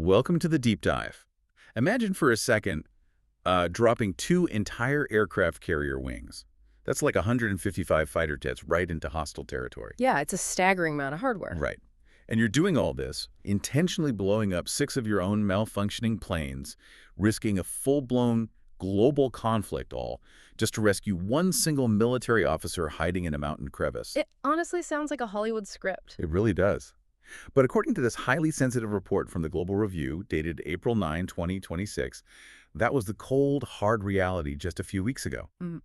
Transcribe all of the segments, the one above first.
Welcome to the deep dive. Imagine for a second dropping two entire aircraft carrier wings. That's like 155 fighter jets right into hostile territory. Yeah, it's a staggering amount of hardware. Right. And you're doing all this, intentionally blowing up 6 of your own malfunctioning planes, risking a full-blown global conflict all just to rescue one single military officer hiding in a mountain crevice. It honestly sounds like a Hollywood script. It really does. But according to this highly sensitive report from the Global Review, dated April 9, 2026, that was the cold, hard reality just a few weeks ago. Mm.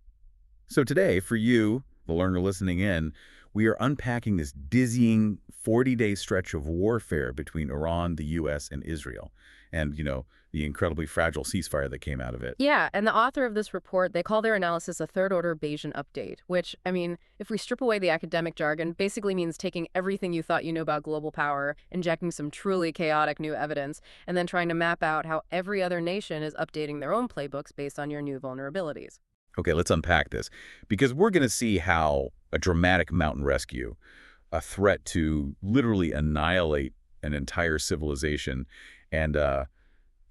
So today, for you, the learner listening in, we are unpacking this dizzying 40-day stretch of warfare between Iran, the U.S., and Israel. And, the incredibly fragile ceasefire that came out of it. Yeah, and the author of this report, they call their analysis a third-order Bayesian update, which, if we strip away the academic jargon, basically means taking everything you thought you knew about global power, injecting some truly chaotic new evidence, and then trying to map out how every other nation is updating their own playbooks based on your new vulnerabilities. Okay, let's unpack this, because we're going to see how a dramatic mountain rescue, a threat to literally annihilate an entire civilization, and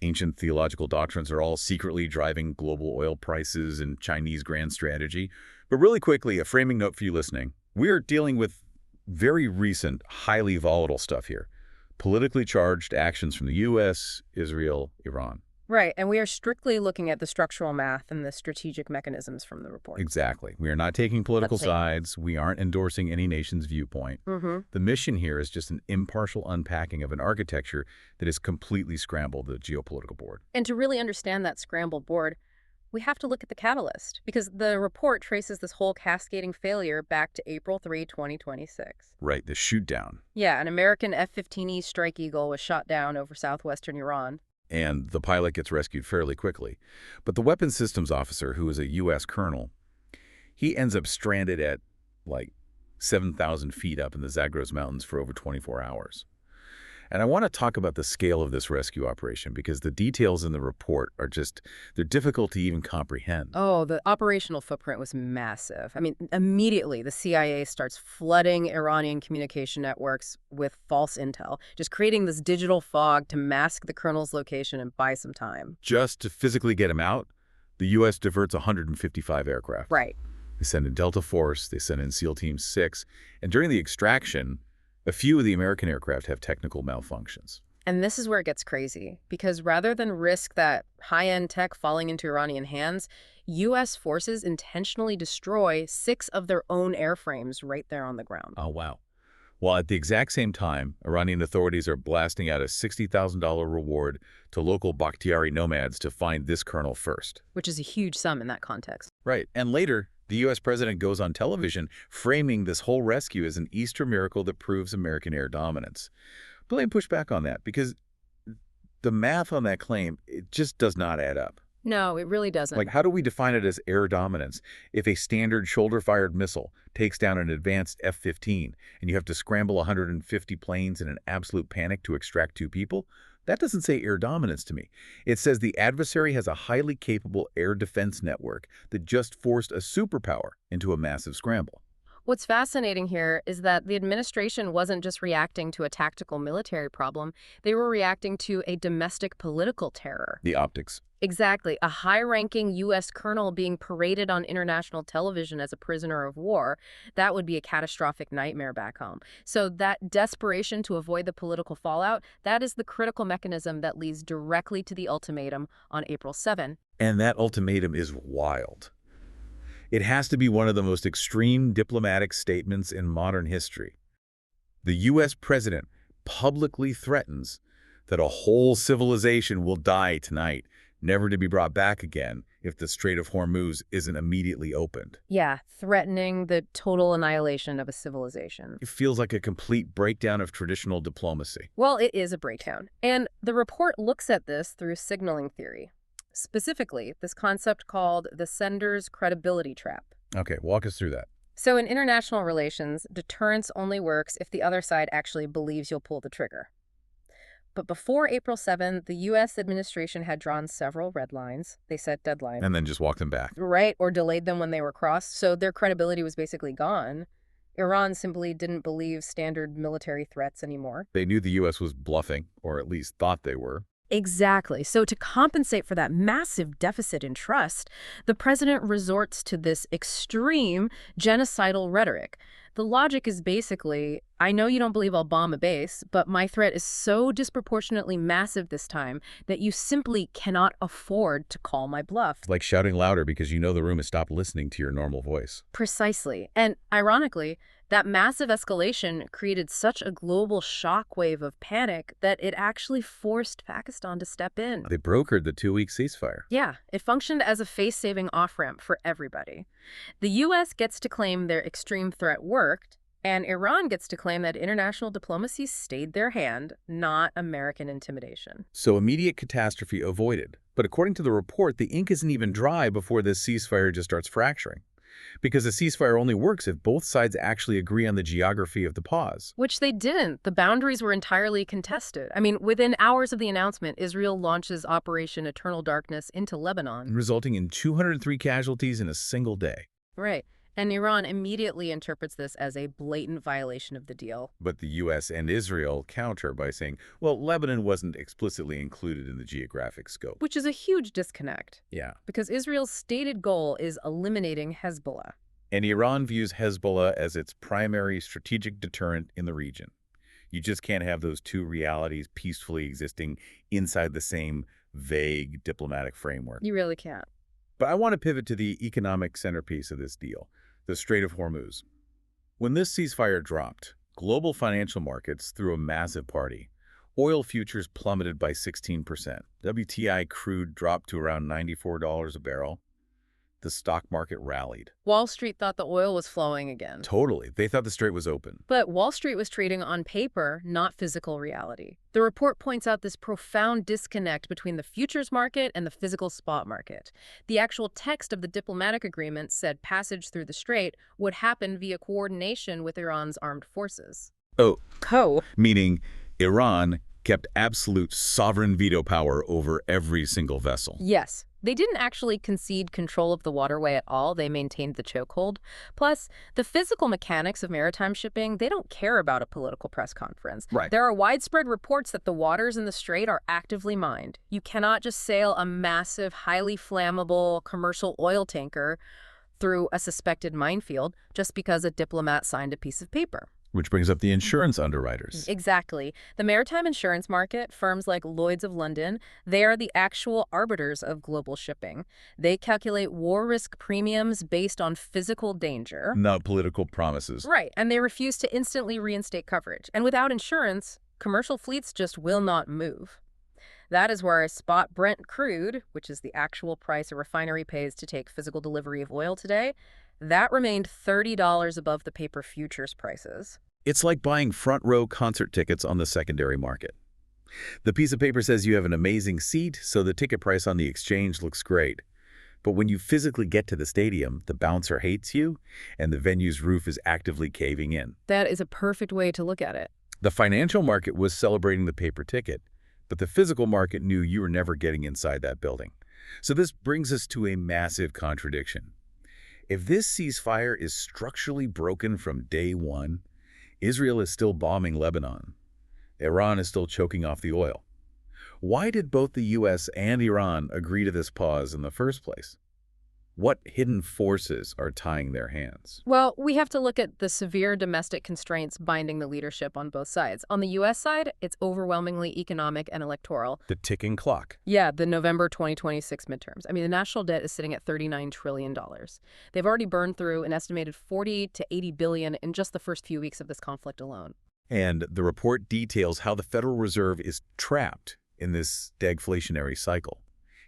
ancient theological doctrines are all secretly driving global oil prices and Chinese grand strategy. But really quickly, a framing note for you listening. We're dealing with very recent, highly volatile stuff here. Politically charged actions from the U.S., Israel, Iran. Right, and we are strictly looking at the structural math and the strategic mechanisms from the report. Exactly. We are not taking political Let's see. sides. We aren't endorsing any nation's viewpoint. The mission here is just an impartial unpacking of an architecture that has completely scrambled the geopolitical board. And to really understand that scrambled board, we have to look at the catalyst, because the report traces this whole cascading failure back to April 3, 2026. Right, the shoot down. Yeah, an American F-15E Strike Eagle was shot down over southwestern Iran. And the pilot gets rescued fairly quickly. But the weapons systems officer, who is a U.S. colonel, he ends up stranded at, like, 7,000 feet up in the Zagros Mountains for over 24 hours. And I want to talk about the scale of this rescue operation because the details in the report are they're difficult to even comprehend. Oh, the operational footprint was massive. Immediately the CIA starts flooding Iranian communication networks with false intel, just creating this digital fog to mask the colonel's location and buy some time. Just to physically get him out, the U.S. diverts 155 aircraft. Right. They send in Delta Force, they send in SEAL Team 6, and during the extraction, a few of the American aircraft have technical malfunctions. And this is where it gets crazy, because rather than risk that high-end tech falling into Iranian hands, U.S. forces intentionally destroy 6 of their own airframes right there on the ground. Oh, wow. While at the exact same time, Iranian authorities are blasting out a $60,000 reward to local Bakhtiari nomads to find this colonel first. Which is a huge sum in that context. Right. And later, the U.S. president goes on television framing this whole rescue as an Easter miracle that proves American air dominance. But let me push back on that because the math on that claim, it just does not add up. No, it really doesn't. Like, how do we define it as air dominance if a standard shoulder-fired missile takes down an advanced F-15 and you have to scramble 150 planes in an absolute panic to extract 2 people? That doesn't say air dominance to me. It says the adversary has a highly capable air defense network that just forced a superpower into a massive scramble. What's fascinating here is that the administration wasn't just reacting to a tactical military problem. They were reacting to a domestic political terror. The optics. Exactly. A high-ranking U.S. colonel being paraded on international television as a prisoner of war, that would be a catastrophic nightmare back home. So that desperation to avoid the political fallout, that is the critical mechanism that leads directly to the ultimatum on April 7. And that ultimatum is wild. It has to be one of the most extreme diplomatic statements in modern history. The U.S. president publicly threatens that a whole civilization will die tonight, never to be brought back again if the Strait of Hormuz isn't immediately opened. Yeah, threatening the total annihilation of a civilization. It feels like a complete breakdown of traditional diplomacy. Well, it is a breakdown. And the report looks at this through signaling theory. Specifically, this concept called the sender's credibility trap. Okay, walk us through that. So in international relations, deterrence only works if the other side actually believes you'll pull the trigger. But before April 7, the U.S. administration had drawn several red lines. They set deadlines. And then just walk them back. Right, or delayed them when they were crossed, so their credibility was basically gone. Iran simply didn't believe standard military threats anymore. They knew the U.S. was bluffing, or at least thought they were. Exactly. So to compensate for that massive deficit in trust, the president resorts to this extreme genocidal rhetoric. The logic is basically, I know you don't believe I'll bomb a base, but my threat is so disproportionately massive this time that you simply cannot afford to call my bluff. It's like shouting louder because you know the room has stopped listening to your normal voice. Precisely. And ironically, that massive escalation created such a global shockwave of panic that it actually forced Pakistan to step in. They brokered the 2-week ceasefire. Yeah, it functioned as a face-saving off-ramp for everybody. The U.S. gets to claim their extreme threat worked, and Iran gets to claim that international diplomacy stayed their hand, not American intimidation. So immediate catastrophe avoided. But according to the report, the ink isn't even dry before this ceasefire just starts fracturing. Because a ceasefire only works if both sides actually agree on the geography of the pause. Which they didn't. The boundaries were entirely contested. I mean, within hours of the announcement, Israel launches Operation Eternal Darkness into Lebanon. Resulting in 203 casualties in a single day. Right. And Iran immediately interprets this as a blatant violation of the deal. But the U.S. and Israel counter by saying, well, Lebanon wasn't explicitly included in the geographic scope. Which is a huge disconnect. Yeah. Because Israel's stated goal is eliminating Hezbollah. And Iran views Hezbollah as its primary strategic deterrent in the region. You just can't have those two realities peacefully existing inside the same vague diplomatic framework. You really can't. But I want to pivot to the economic centerpiece of this deal, the Strait of Hormuz. When this ceasefire dropped, global financial markets threw a massive party. Oil futures plummeted by 16%. WTI crude dropped to around $94 a barrel. The stock market rallied. Wall Street thought the oil was flowing again. Totally. They thought the strait was open. But Wall Street was trading on paper, not physical reality. The report points out this profound disconnect between the futures market and the physical spot market. The actual text of the diplomatic agreement said passage through the strait would happen via coordination with Iran's armed forces. Oh, meaning Iran kept absolute sovereign veto power over every single vessel. Yes. They didn't actually concede control of the waterway at all. They maintained the chokehold. Plus, the physical mechanics of maritime shipping, they don't care about a political press conference. Right. There are widespread reports that the waters in the strait are actively mined. You cannot just sail a massive, highly flammable commercial oil tanker through a suspected minefield just because a diplomat signed a piece of paper. Which brings up the insurance underwriters. Exactly. The maritime insurance market, firms like Lloyd's of London, they are the actual arbiters of global shipping. They calculate war risk premiums based on physical danger. Not political promises. Right, and they refuse to instantly reinstate coverage. And without insurance, commercial fleets just will not move. That is where a spot Brent crude, which is the actual price a refinery pays to take physical delivery of oil today, that remained $30 above the paper futures prices. It's like buying front-row concert tickets on the secondary market. The piece of paper says you have an amazing seat, so the ticket price on the exchange looks great. But when you physically get to the stadium, the bouncer hates you, and the venue's roof is actively caving in. That is a perfect way to look at it. The financial market was celebrating the paper ticket, but the physical market knew you were never getting inside that building. So this brings us to a massive contradiction. If this ceasefire is structurally broken from day one, Israel is still bombing Lebanon. Iran is still choking off the oil. Why did both the U.S. and Iran agree to this pause in the first place? What hidden forces are tying their hands? Well, we have to look at the severe domestic constraints binding the leadership on both sides. On the U.S. side, it's overwhelmingly economic and electoral. The ticking clock. Yeah, the November 2026 midterms. I mean, the national debt is sitting at $39 trillion. They've already burned through an estimated 40 to 80 billion in just the first few weeks of this conflict alone. And the report details how the Federal Reserve is trapped in this stagflationary cycle.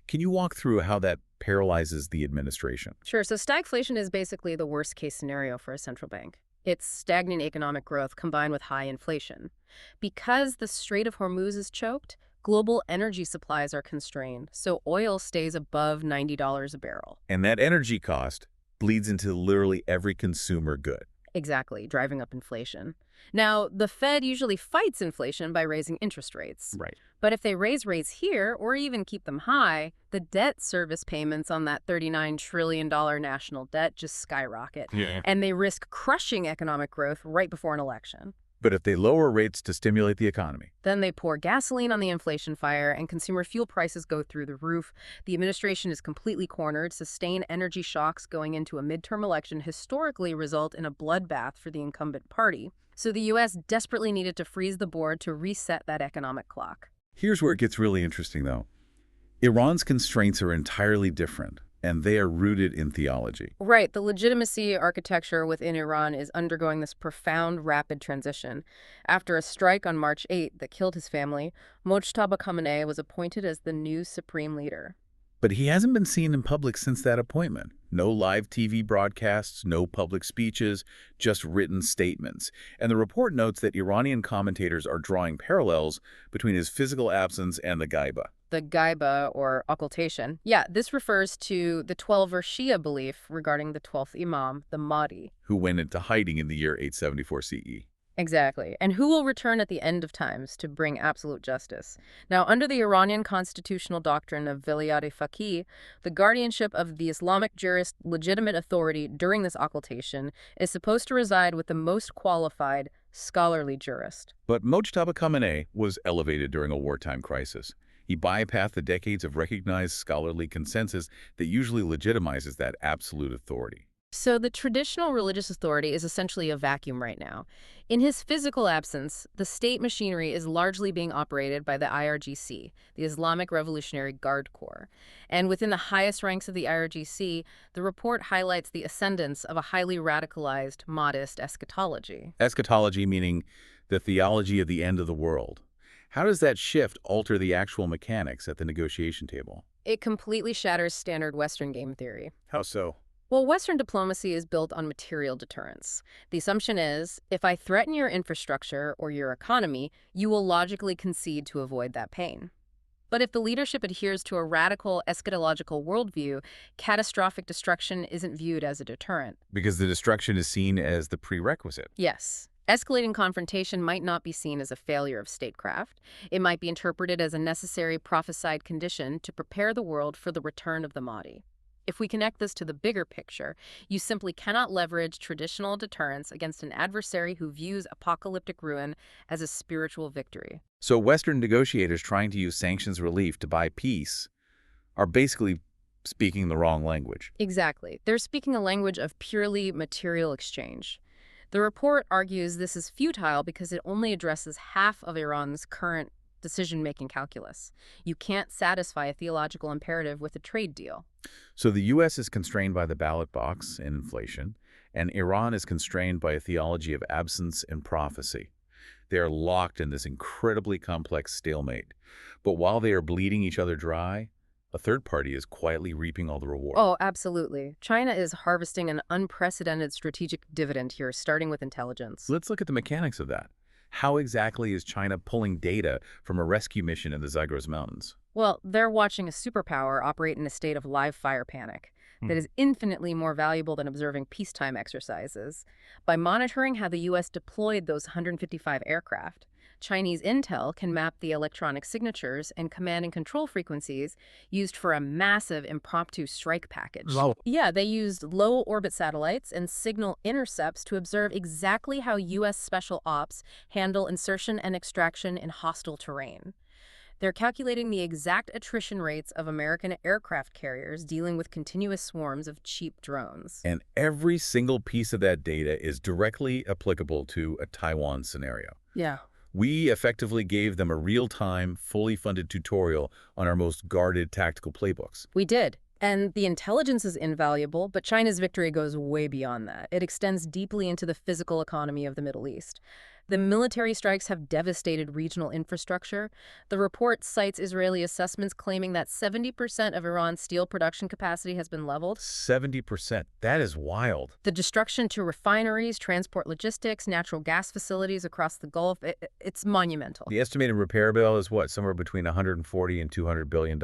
Can you walk through how that paralyzes the administration? Sure. So stagflation is basically the worst-case scenario for a central bank. It's stagnant economic growth combined with high inflation. Because the Strait of Hormuz is choked, global energy supplies are constrained, so oil stays above $90 a barrel. And that energy cost bleeds into literally every consumer good. Exactly, driving up inflation. Now, the Fed usually fights inflation by raising interest rates. Right. But if they raise rates here, or even keep them high, the debt service payments on that $39 trillion national debt just skyrocket. Yeah. And they risk crushing economic growth right before an election. But if they lower rates to stimulate the economy, Then they pour gasoline on the inflation fire, and consumer fuel prices go through the roof. The administration is completely cornered. Sustained energy shocks going into a midterm election historically result in a bloodbath for the incumbent party. So the U.S. desperately needed to freeze the board to reset that economic clock. here's where it gets really interesting, though. Iran's constraints are entirely different, and they are rooted in theology. Right, the legitimacy architecture within Iran is undergoing this profound, rapid transition. After a strike on March 8 that killed his family, Mojtaba Khamenei was appointed as the new supreme leader. But he hasn't been seen in public since that appointment. No live TV broadcasts, no public speeches, just written statements. And the report notes that Iranian commentators are drawing parallels between his physical absence and the Ghaiba. The Ghaiba, or occultation. Yeah, this refers to the 12-verse Shia belief regarding the 12th Imam, the Mahdi. Who went into hiding in the year 874 CE. Exactly. And who will return at the end of times to bring absolute justice. Now, under the Iranian constitutional doctrine of Vilayat-e-Faqih, the guardianship of the Islamic jurist legitimate authority during this occultation is supposed to reside with the most qualified scholarly jurist. But Mojtaba Khamenei was elevated during a wartime crisis. He bypassed the decades of recognized scholarly consensus that usually legitimizes that absolute authority. So the traditional religious authority is essentially a vacuum right now. In his physical absence, the state machinery is largely being operated by the IRGC, the Islamic Revolutionary Guard Corps. And within the highest ranks of the IRGC, the report highlights the ascendance of a highly radicalized, modest eschatology. Eschatology meaning the theology of the end of the world. How does that shift alter the actual mechanics at the negotiation table? It completely shatters standard Western game theory. How so? Well, Western diplomacy is built on material deterrence. The assumption is, if I threaten your infrastructure or your economy, you will logically concede to avoid that pain. But if the leadership adheres to a radical eschatological worldview, catastrophic destruction isn't viewed as a deterrent. Because the destruction is seen as the prerequisite. Yes. Escalating confrontation might not be seen as a failure of statecraft. It might be interpreted as a necessary prophesied condition to prepare the world for the return of the Mahdi. If we connect this to the bigger picture, you simply cannot leverage traditional deterrence against an adversary who views apocalyptic ruin as a spiritual victory. So Western negotiators trying to use sanctions relief to buy peace are basically speaking the wrong language. Exactly. They're speaking a language of purely material exchange. The report argues this is futile because it only addresses half of Iran's current decision-making calculus. You can't satisfy a theological imperative with a trade deal. So the U.S. is constrained by the ballot box and inflation, and Iran is constrained by a theology of absence and prophecy. They are locked in this incredibly complex stalemate. But while they are bleeding each other dry, a third party is quietly reaping all the reward. Oh, absolutely. China is harvesting an unprecedented strategic dividend here, starting with intelligence. Let's look at the mechanics of that. How exactly is China pulling data from a rescue mission in the Zagros Mountains? Well, they're watching a superpower operate in a state of live fire panic that is infinitely more valuable than observing peacetime exercises. By monitoring how the U.S. deployed those 155 aircraft, Chinese intel can map the electronic signatures and command and control frequencies used for a massive impromptu strike package. Wow. Yeah, they used low-orbit satellites and signal intercepts to observe exactly how U.S. Special Ops handle insertion and extraction in hostile terrain. They're calculating the exact attrition rates of American aircraft carriers dealing with continuous swarms of cheap drones. And every single piece of that data is directly applicable to a Taiwan scenario. Yeah. We effectively gave them a real-time, fully funded tutorial on our most guarded tactical playbooks. We did. And the intelligence is invaluable, but China's victory goes way beyond that. It extends deeply into the physical economy of the Middle East. The military strikes have devastated regional infrastructure. The report cites Israeli assessments claiming that 70% of Iran's steel production capacity has been leveled. 70%. That is wild. The destruction to refineries, transport logistics, natural gas facilities across the Gulf, it's monumental. The estimated repair bill is what, somewhere between 140 and $200 billion?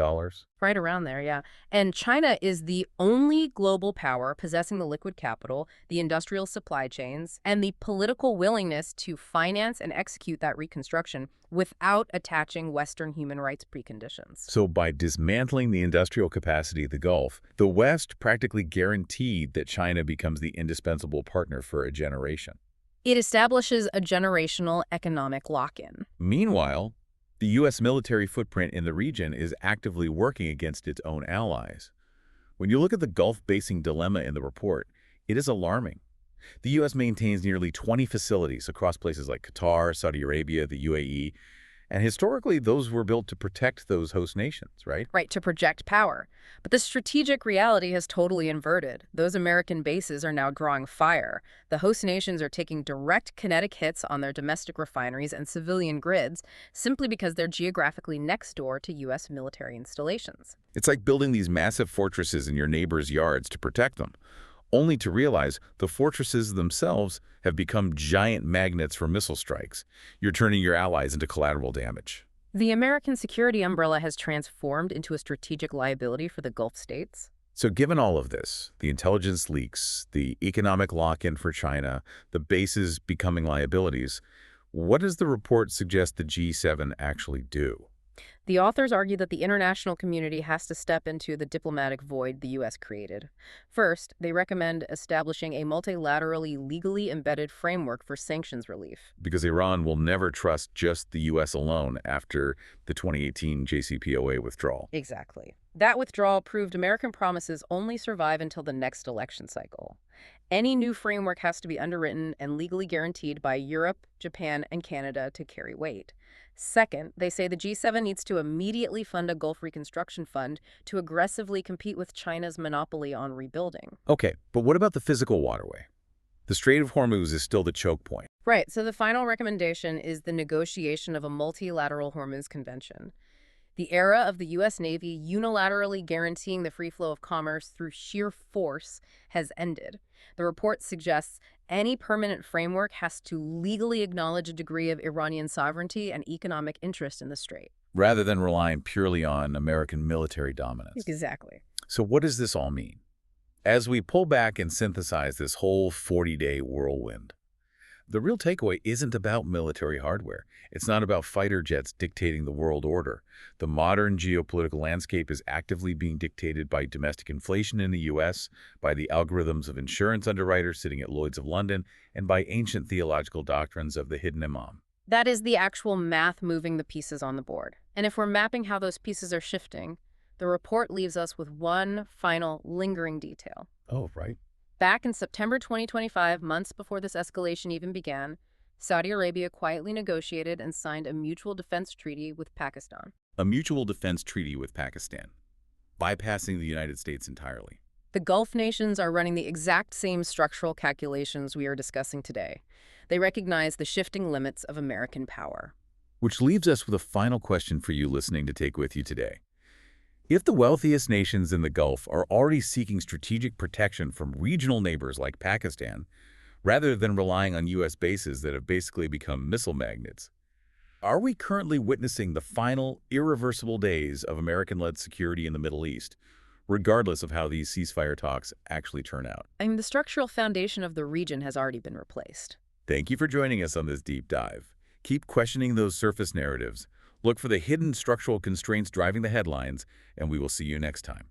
Right around there, yeah. And China is the only global power possessing the liquid capital, the industrial supply chains, and the political willingness to finance and execute that reconstruction without attaching Western human rights preconditions. So by dismantling the industrial capacity of the Gulf, the West practically guaranteed that China becomes the indispensable partner for a generation. It establishes a generational economic lock-in. Meanwhile, the U.S. military footprint in the region is actively working against its own allies. When you look at the Gulf basing dilemma in the report, it is alarming. The U.S. maintains nearly 20 facilities across places like Qatar, Saudi Arabia, the UAE, and historically those were built to protect those host nations, right? Right, to project power. But the strategic reality has totally inverted. Those American bases are now drawing fire. The host nations are taking direct kinetic hits on their domestic refineries and civilian grids simply because they're geographically next door to U.S. military installations. It's like building these massive fortresses in your neighbors' yards to protect them, only to realize the fortresses themselves have become giant magnets for missile strikes. You're turning your allies into collateral damage. The American security umbrella has transformed into a strategic liability for the Gulf states. So given all of this, the intelligence leaks, the economic lock-in for China, the bases becoming liabilities, what does the report suggest the G7 actually do? The authors argue that the international community has to step into the diplomatic void the U.S. created. First, they recommend establishing a multilaterally legally embedded framework for sanctions relief. Because Iran will never trust just the U.S. alone after the 2018 JCPOA withdrawal. Exactly. That withdrawal proved American promises only survive until the next election cycle. Any new framework has to be underwritten and legally guaranteed by Europe, Japan, and Canada to carry weight. Second, they say the G7 needs to immediately fund a Gulf Reconstruction Fund to aggressively compete with China's monopoly on rebuilding. Okay, but what about the physical waterway? The Strait of Hormuz is still the choke point. Right, so the final recommendation is the negotiation of a multilateral Hormuz Convention. The era of the U.S. Navy unilaterally guaranteeing the free flow of commerce through sheer force has ended. The report suggests any permanent framework has to legally acknowledge a degree of Iranian sovereignty and economic interest in the strait. Rather than relying purely on American military dominance. Exactly. So what does this all mean? As we pull back and synthesize this whole 40-day whirlwind, the real takeaway isn't about military hardware. It's not about fighter jets dictating the world order. The modern geopolitical landscape is actively being dictated by domestic inflation in the U.S., by the algorithms of insurance underwriters sitting at Lloyd's of London, and by ancient theological doctrines of the hidden imam. That is the actual math moving the pieces on the board. And if we're mapping how those pieces are shifting, the report leaves us with one final lingering detail. Oh, right. Back in September 2025, months before this escalation even began, Saudi Arabia quietly negotiated and signed a mutual defense treaty with Pakistan. A mutual defense treaty with Pakistan, bypassing the United States entirely. The Gulf nations are running the exact same structural calculations we are discussing today. They recognize the shifting limits of American power. Which leaves us with a final question for you listening to take with you today. If the wealthiest nations in the Gulf are already seeking strategic protection from regional neighbors like Pakistan, rather than relying on U.S. bases that have basically become missile magnets, are we currently witnessing the final, irreversible days of American-led security in the Middle East, regardless of how these ceasefire talks actually turn out? I mean, the structural foundation of the region has already been replaced. Thank you for joining us on this deep dive. Keep questioning those surface narratives. Look for the hidden structural constraints driving the headlines, and we will see you next time.